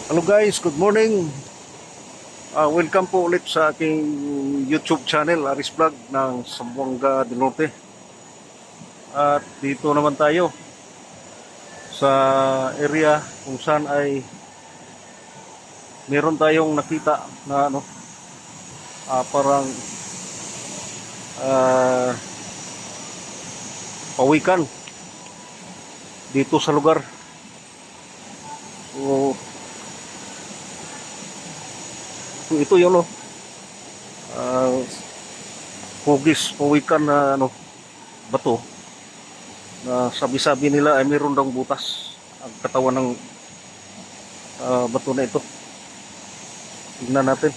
Hello guys, good morning. Welcome po ulit sa aking YouTube channel, Aris Vlog ng Zamboanga del Norte. At dito naman tayo sa area kung saan ay meron tayong nakita na parang ah, pawikan dito sa lugar. So ito yun, hugis pawikan na bato na sabi-sabi nila ay mayroon daw butas ang katawan ng bato na ito. Tingnan natin.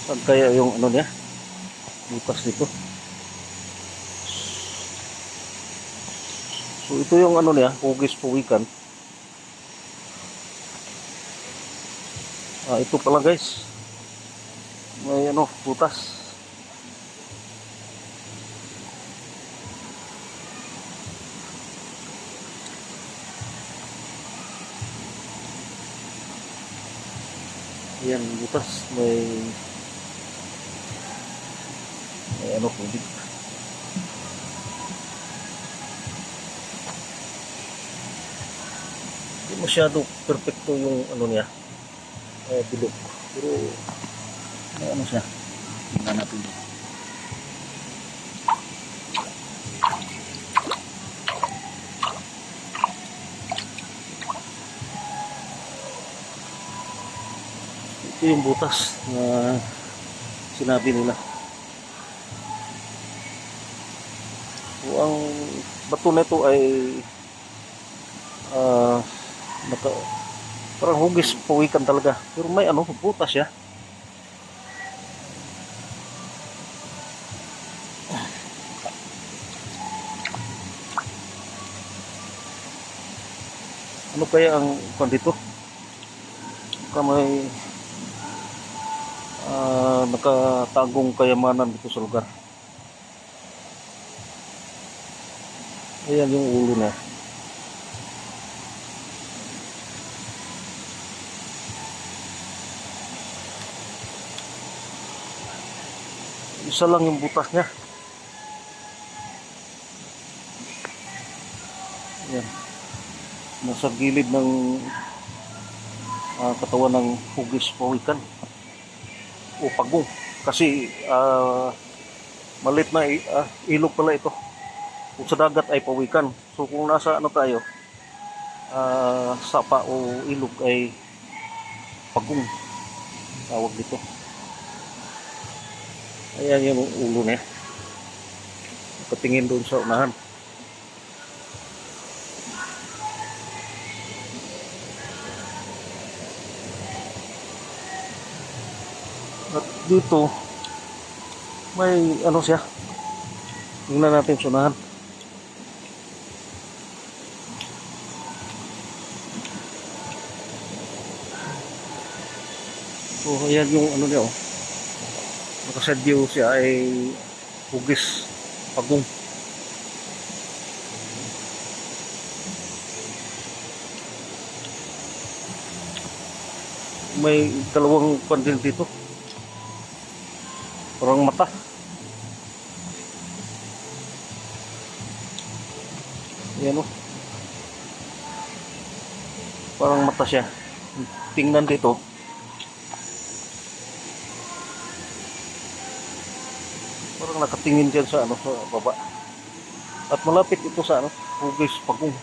Saan kaya yung niya? Butas nito. So ito yung niya, hugis pawikan. Ito pala guys. May butas. Ayan, butas. May tubig. Hindi masyado perfecto yung niya. Bilog. Pero may siya. Tingnan natin dito. Ito yung butas na sinabi nila. So, ang bato na ito ay parang hugis pawikan talaga. Pero may butas siya. Ano kaya ang kwan dito? Baka may nakatagong kayamanan dito sa lugar. Ayan yung ulo na. Isa lang yung butas niya. Ayan. Nasa gilid ng katawan ng hugis pawikan o pagong. Kasi malit na ilog pala ito. Kung sa dagat ay pawikan. So kung nasa tayo, sapa o ilog ay pagong. Tawag dito. Ayan yung ulo niya. Nakatingin doon sa unahan. At dito, may siya. Tingnan natin sa unahan. So, ayan yung niya, nakasadyo siya ay hugis pagong. May dalawang pandil dito, parang mata. Ayan parang mata siya. Tingnan dito, parang nakatingin dyan sa sa baba. At malapit ito sa hugis pagong.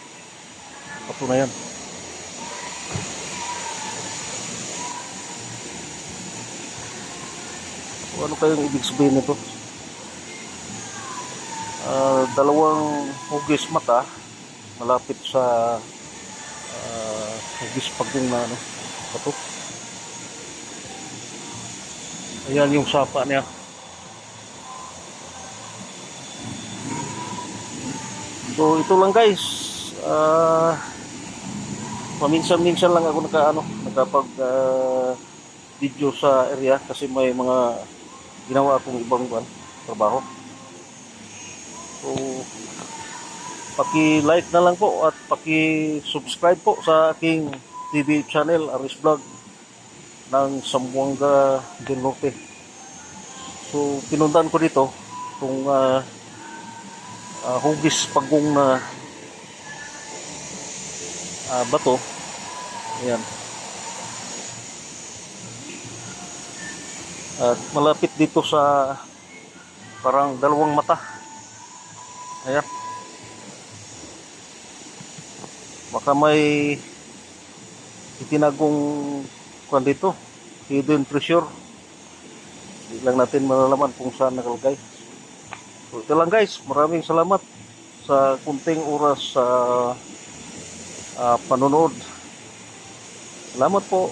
Pato na yan. So, ano kayong ibig sabihin nito? Dalawang hugis mata malapit sa hugis pagong na pato. Ayan yung sapa niya. So ito lang guys, paminsan-minsan lang ako nakapag video sa area kasi may mga ginawa akong ibang trabaho. So paki-like na lang po at paki-subscribe po sa aking TV channel, Aris Vlog ng Zamboanga del Norte. So, pinuntahan ko dito kung hugis pagong na bato. Ayan. At malapit dito sa parang dalawang mata. Ayan. Baka may itinagong kwan dito, hidden treasure. Hindi lang natin malalaman kung saan nakalagay. So ito lang guys, maraming salamat sa kunting oras sa panonood. Salamat po.